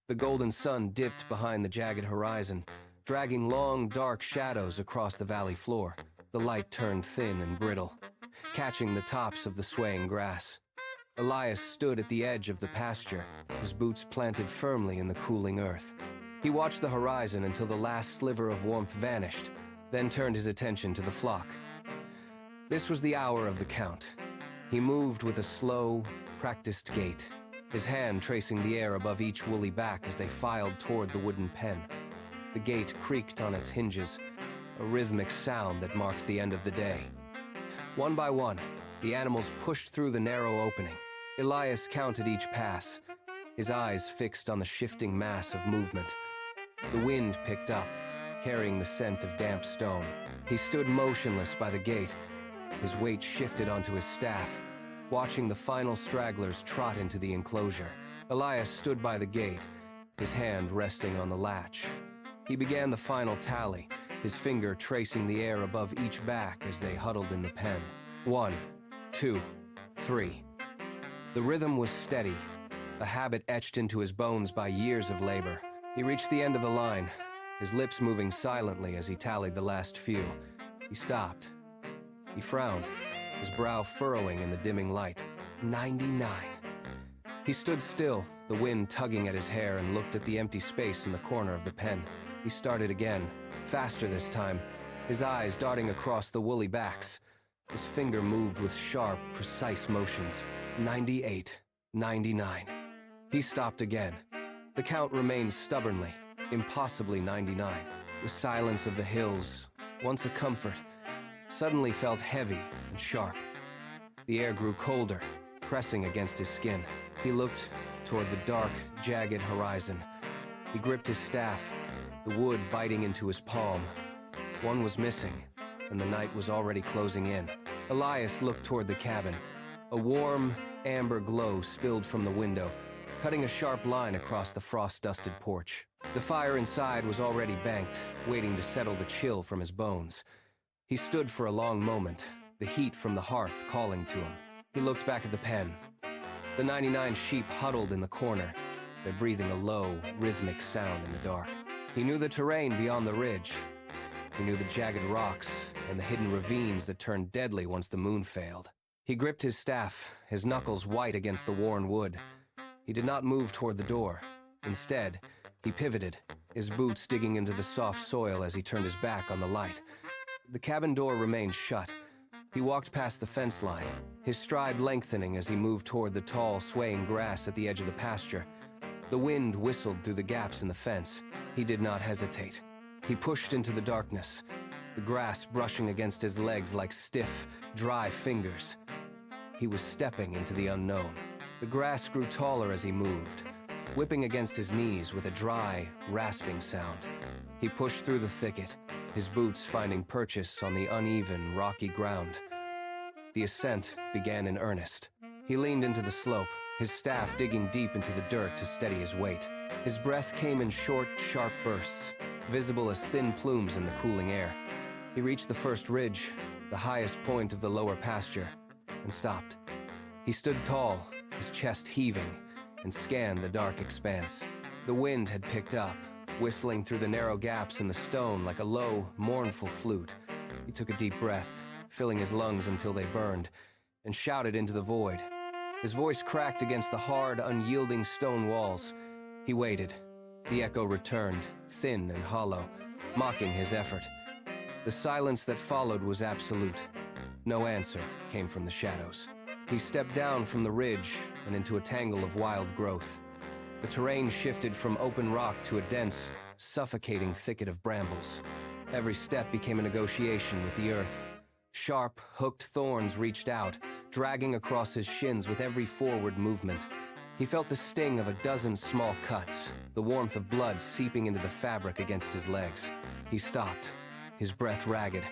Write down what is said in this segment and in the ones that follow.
The golden sun dipped behind the jagged horizon, dragging long, dark shadows across the valley floor. The light turned thin and brittle, catching the tops of the swaying grass. Elias stood at the edge of the pasture, his boots planted firmly in the cooling earth. He watched the horizon until the last sliver of warmth vanished, then turned his attention to the flock. This was the hour of the count. He moved with a slow, practiced gait, his hand tracing the air above each woolly back as they filed toward the wooden pen. The gate creaked on its hinges, a rhythmic sound that marked the end of the day. One by one, the animals pushed through the narrow opening. Elias counted each pass, his eyes fixed on the shifting mass of movement. The wind picked up, carrying the scent of damp stone. He stood motionless by the gate, his weight shifted onto his staff, watching the final stragglers trot into the enclosure. Elias stood by the gate, his hand resting on the latch. He began the final tally, his finger tracing the air above each back as they huddled in the pen. 1, 2, 3. The rhythm was steady, a habit etched into his bones by years of labor. He reached the end of the line, his lips moving silently as he tallied the last few. He stopped. He frowned, his brow furrowing in the dimming light. 99. He stood still, the wind tugging at his hair, and looked at the empty space in the corner of the pen. He started again, faster this time, his eyes darting across the woolly backs. His finger moved with sharp, precise motions. 98, 99. He stopped again. The count remained stubbornly, impossibly 99. The silence of the hills, once a comfort, suddenly felt heavy and sharp. The air grew colder, pressing against his skin. He looked toward the dark, jagged horizon. He gripped his staff, the wood biting into his palm. One was missing, and the night was already closing in. Elias looked toward the cabin. A warm, amber glow spilled from the window, cutting a sharp line across the frost-dusted porch. The fire inside was already banked, waiting to settle the chill from his bones. He stood for a long moment, the heat from the hearth calling to him. He looked back at the pen. The 99 sheep huddled in the corner, their breathing a low, rhythmic sound in the dark. He knew the terrain beyond the ridge. He knew the jagged rocks and the hidden ravines that turned deadly once the moon failed. He gripped his staff, his knuckles white against the worn wood. He did not move toward the door. Instead, he pivoted, his boots digging into the soft soil as he turned his back on the light. The cabin door remained shut. He walked past the fence line, his stride lengthening as he moved toward the tall, swaying grass at the edge of the pasture. The wind whistled through the gaps in the fence. He did not hesitate. He pushed into the darkness, the grass brushing against his legs like stiff, dry fingers. He was stepping into the unknown. The grass grew taller as he moved, whipping against his knees with a dry, rasping sound. He pushed through the thicket, his boots finding purchase on the uneven, rocky ground. The ascent began in earnest. He leaned into the slope, his staff digging deep into the dirt to steady his weight. His breath came in short, sharp bursts, visible as thin plumes in the cooling air. He reached the first ridge, the highest point of the lower pasture, and stopped. He stood tall, his chest heaving, and scanned the dark expanse. The wind had picked up, whistling through the narrow gaps in the stone like a low, mournful flute. He took a deep breath, filling his lungs until they burned, and shouted into the void. His voice cracked against the hard, unyielding stone walls. He waited. The echo returned, thin and hollow, mocking his effort. The silence that followed was absolute. No answer came from the shadows. He stepped down from the ridge and into a tangle of wild growth. The terrain shifted from open rock to a dense, suffocating thicket of brambles. Every step became a negotiation with the earth. Sharp, hooked thorns reached out, dragging across his shins with every forward movement. He felt the sting of a dozen small cuts, the warmth of blood seeping into the fabric against his legs. He stopped, his breath ragged,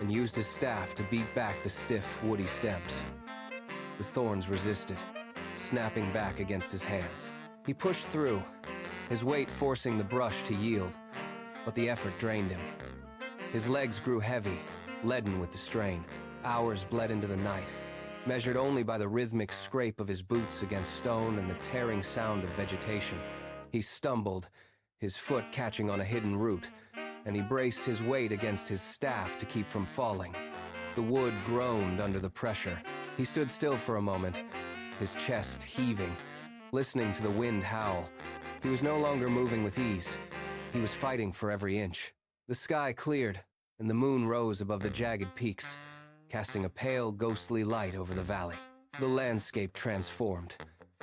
and used his staff to beat back the stiff, woody stems. The thorns resisted, snapping back against his hands. He pushed through, his weight forcing the brush to yield, but the effort drained him. His legs grew heavy, leaden with the strain. Hours bled into the night, measured only by the rhythmic scrape of his boots against stone and the tearing sound of vegetation. He stumbled, his foot catching on a hidden root, and he braced his weight against his staff to keep from falling. The wood groaned under the pressure. He stood still for a moment, his chest heaving, listening to the wind howl. He was no longer moving with ease. He was fighting for every inch. The sky cleared, and the moon rose above the jagged peaks, casting a pale, ghostly light over the valley. The landscape transformed.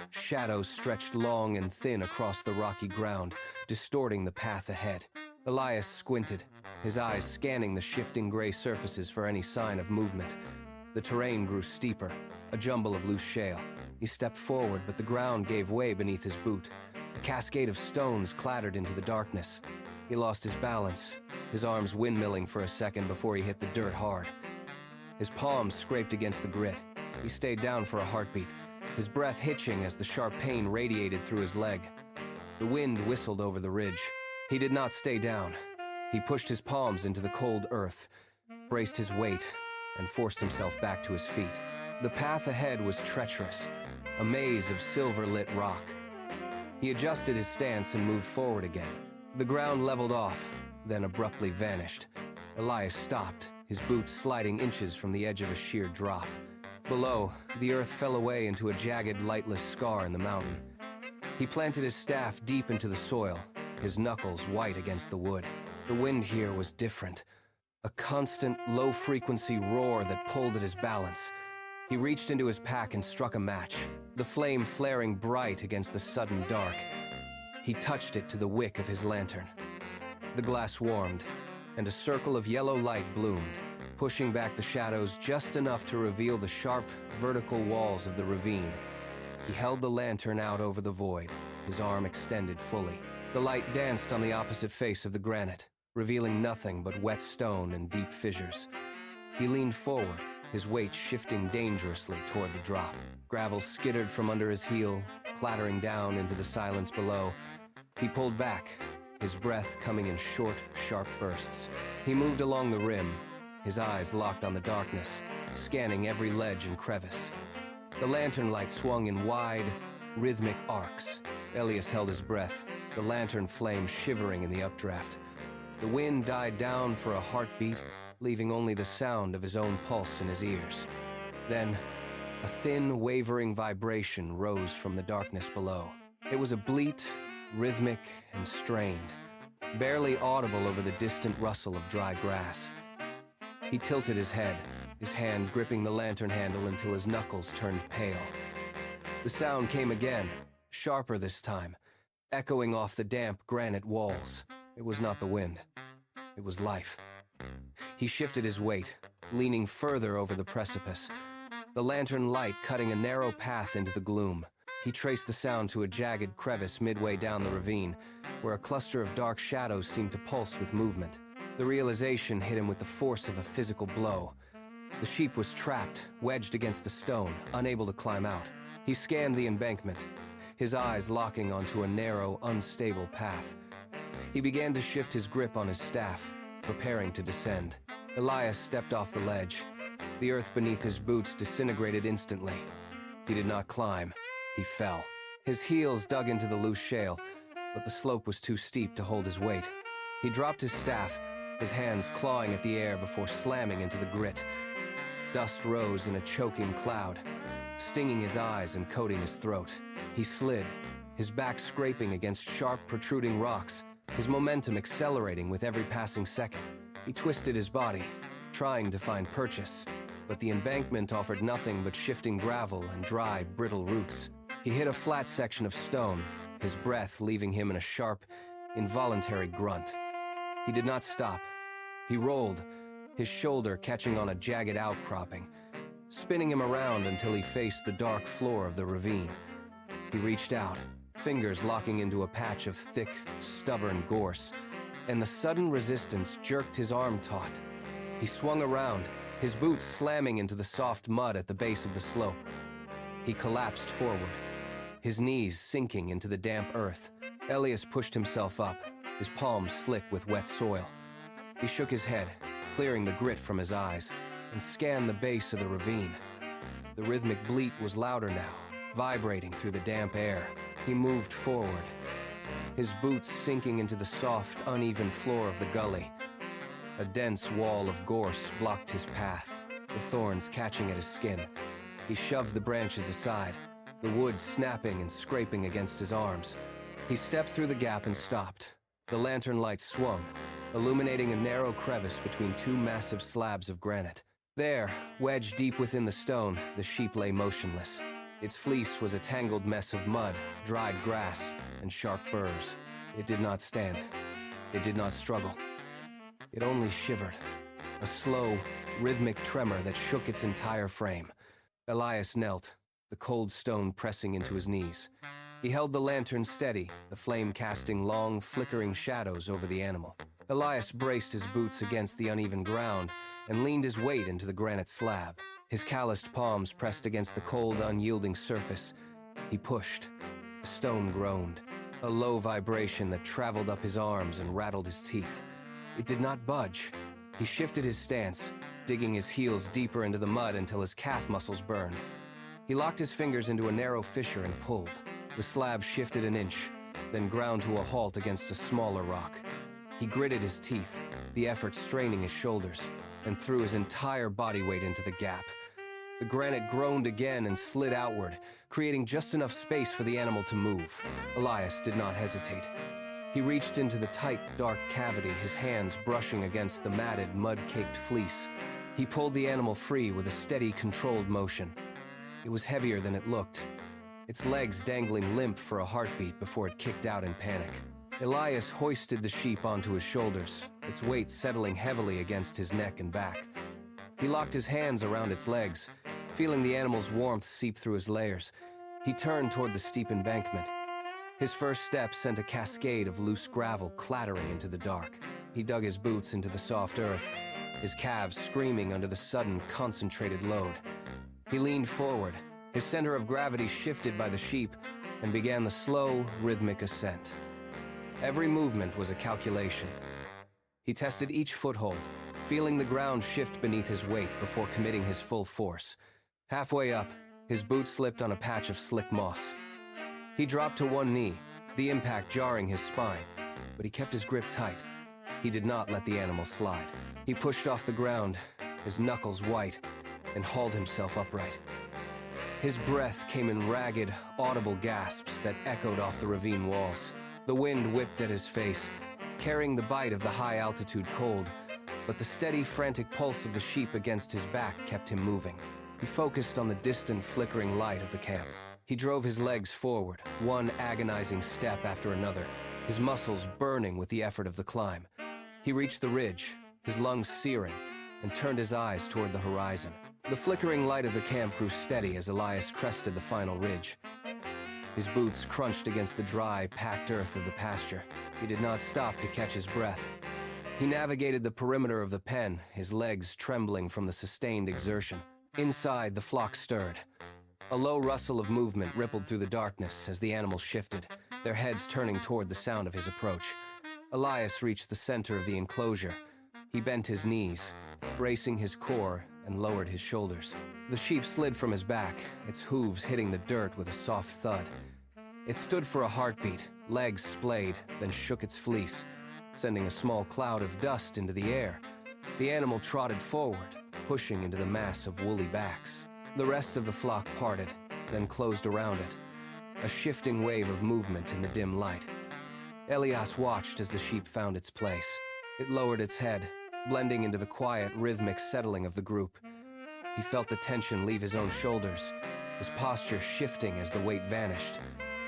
Shadows stretched long and thin across the rocky ground, distorting the path ahead. Elias squinted, his eyes scanning the shifting gray surfaces for any sign of movement. The terrain grew steeper, a jumble of loose shale. He stepped forward, but the ground gave way beneath his boot. A cascade of stones clattered into the darkness. He lost his balance, his arms windmilling for a second before he hit the dirt hard. His palms scraped against the grit. He stayed down for a heartbeat, his breath hitching as the sharp pain radiated through his leg. The wind whistled over the ridge. He did not stay down. He pushed his palms into the cold earth, braced his weight, and forced himself back to his feet. The path ahead was treacherous, a maze of silver-lit rock. He adjusted his stance and moved forward again. The ground leveled off, then abruptly vanished. Elias stopped, his boots sliding inches from the edge of a sheer drop. Below, the earth fell away into a jagged, lightless scar in the mountain. He planted his staff deep into the soil, his knuckles white against the wood. The wind here was different, a constant, low-frequency roar that pulled at his balance. He reached into his pack and struck a match, the flame flaring bright against the sudden dark. He touched it to the wick of his lantern. The glass warmed, and a circle of yellow light bloomed, pushing back the shadows just enough to reveal the sharp, vertical walls of the ravine. He held the lantern out over the void, his arm extended fully. The light danced on the opposite face of the granite, revealing nothing but wet stone and deep fissures. He leaned forward, his weight shifting dangerously toward the drop. Gravel skittered from under his heel, clattering down into the silence below. He pulled back, his breath coming in short, sharp bursts. He moved along the rim, his eyes locked on the darkness, scanning every ledge and crevice. The lantern light swung in wide, rhythmic arcs. Elias held his breath, the lantern flame shivering in the updraft. The wind died down for a heartbeat, leaving only the sound of his own pulse in his ears. Then, a thin, wavering vibration rose from the darkness below. It was a bleat, rhythmic, and strained, barely audible over the distant rustle of dry grass. He tilted his head, his hand gripping the lantern handle until his knuckles turned pale. The sound came again, sharper this time, echoing off the damp granite walls. It was not the wind. It was life. He shifted his weight, leaning further over the precipice, the lantern light cutting a narrow path into the gloom. He traced the sound to a jagged crevice midway down the ravine, where a cluster of dark shadows seemed to pulse with movement. The realization hit him with the force of a physical blow. The sheep was trapped, wedged against the stone, unable to climb out. He scanned the embankment, his eyes locking onto a narrow, unstable path. He began to shift his grip on his staff, preparing to descend. Elias stepped off the ledge. The earth beneath his boots disintegrated instantly. He did not climb. He fell. His heels dug into the loose shale, but the slope was too steep to hold his weight. He dropped his staff, his hands clawing at the air before slamming into the grit. Dust rose in a choking cloud, stinging his eyes and coating his throat. He slid, his back scraping against sharp, protruding rocks, his momentum accelerating with every passing second. He twisted his body, trying to find purchase, but the embankment offered nothing but shifting gravel and dry, brittle roots. He hit a flat section of stone, his breath leaving him in a sharp, involuntary grunt. He did not stop. He rolled, his shoulder catching on a jagged outcropping, spinning him around until he faced the dark floor of the ravine. He reached out, fingers locking into a patch of thick, stubborn gorse, and the sudden resistance jerked his arm taut. He swung around, his boots slamming into the soft mud at the base of the slope. He collapsed forward, his knees sinking into the damp earth. Elias pushed himself up, his palms slick with wet soil. He shook his head, clearing the grit from his eyes, and scanned the base of the ravine. The rhythmic bleat was louder now, vibrating through the damp air. He moved forward, his boots sinking into the soft, uneven floor of the gully. A dense wall of gorse blocked his path, the thorns catching at his skin. He shoved the branches aside, the wood snapping and scraping against his arms. He stepped through the gap and stopped. The lantern light swung, illuminating a narrow crevice between two massive slabs of granite. There, wedged deep within the stone, the sheep lay motionless. Its fleece was a tangled mess of mud, dried grass, and sharp burrs. It did not stand. It did not struggle. It only shivered, a slow, rhythmic tremor that shook its entire frame. Elias knelt, the cold stone pressing into his knees. He held the lantern steady, the flame casting long, flickering shadows over the animal. Elias braced his boots against the uneven ground and leaned his weight into the granite slab. His calloused palms pressed against the cold, unyielding surface. He pushed. The stone groaned, a low vibration that traveled up his arms and rattled his teeth. It did not budge. He shifted his stance, digging his heels deeper into the mud until his calf muscles burned. He locked his fingers into a narrow fissure and pulled. The slab shifted an inch, then ground to a halt against a smaller rock. He gritted his teeth, the effort straining his shoulders, and threw his entire body weight into the gap. The granite groaned again and slid outward, creating just enough space for the animal to move. Elias did not hesitate. He reached into the tight, dark cavity, his hands brushing against the matted, mud-caked fleece. He pulled the animal free with a steady, controlled motion. It was heavier than it looked, its legs dangling limp for a heartbeat before it kicked out in panic. Elias hoisted the sheep onto his shoulders, its weight settling heavily against his neck and back. He locked his hands around its legs, feeling the animal's warmth seep through his layers. He turned toward the steep embankment. His first step sent a cascade of loose gravel clattering into the dark. He dug his boots into the soft earth, his calves screaming under the sudden, concentrated load. He leaned forward, his center of gravity shifted by the sheep, and began the slow, rhythmic ascent. Every movement was a calculation. He tested each foothold, feeling the ground shift beneath his weight before committing his full force. Halfway up, his boot slipped on a patch of slick moss. He dropped to one knee, the impact jarring his spine, but he kept his grip tight. He did not let the animal slide. He pushed off the ground, his knuckles white, and hauled himself upright. His breath came in ragged, audible gasps that echoed off the ravine walls. The wind whipped at his face, carrying the bite of the high-altitude cold, but the steady, frantic pulse of the sheep against his back kept him moving. He focused on the distant, flickering light of the camp. He drove his legs forward, one agonizing step after another, his muscles burning with the effort of the climb. He reached the ridge, his lungs searing, and turned his eyes toward the horizon. The flickering light of the camp grew steady as Elias crested the final ridge. His boots crunched against the dry, packed earth of the pasture. He did not stop to catch his breath. He navigated the perimeter of the pen, his legs trembling from the sustained exertion. Inside, the flock stirred. A low rustle of movement rippled through the darkness as the animals shifted, their heads turning toward the sound of his approach. Elias reached the center of the enclosure. He bent his knees, bracing his core, and lowered his shoulders. The sheep slid from his back, its hooves hitting the dirt with a soft thud. It stood for a heartbeat, legs splayed, then shook its fleece, sending a small cloud of dust into the air. The animal trotted forward, pushing into the mass of woolly backs. The rest of the flock parted, then closed around it, a shifting wave of movement in the dim light. Elias watched as the sheep found its place. It lowered its head, blending into the quiet, rhythmic settling of the group. He felt the tension leave his own shoulders, his posture shifting as the weight vanished.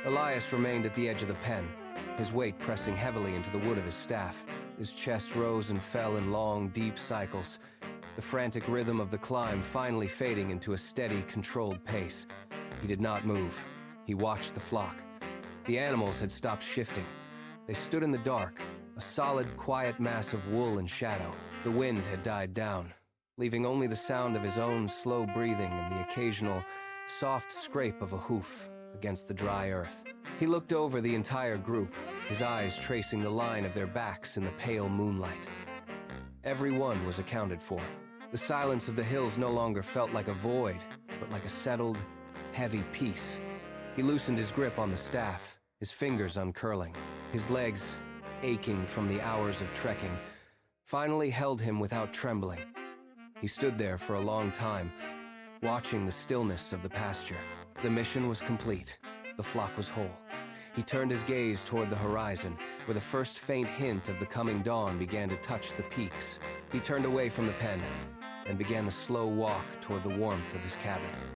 Elias remained at the edge of the pen, his weight pressing heavily into the wood of his staff. His chest rose and fell in long, deep cycles, the frantic rhythm of the climb finally fading into a steady, controlled pace. He did not move. He watched the flock. The animals had stopped shifting. They stood in the dark, a solid, quiet mass of wool and shadow. The wind had died down, leaving only the sound of his own slow breathing and the occasional, soft scrape of a hoof against the dry earth. He looked over the entire group, his eyes tracing the line of their backs in the pale moonlight. Every one was accounted for. The silence of the hills no longer felt like a void, but like a settled, heavy peace. He loosened his grip on the staff, his fingers uncurling. His legs, aching from the hours of trekking, finally held him without trembling. He stood there for a long time, watching the stillness of the pasture. The mission was complete. The flock was whole. He turned his gaze toward the horizon, where the first faint hint of the coming dawn began to touch the peaks. He turned away from the pen and began the slow walk toward the warmth of his cabin.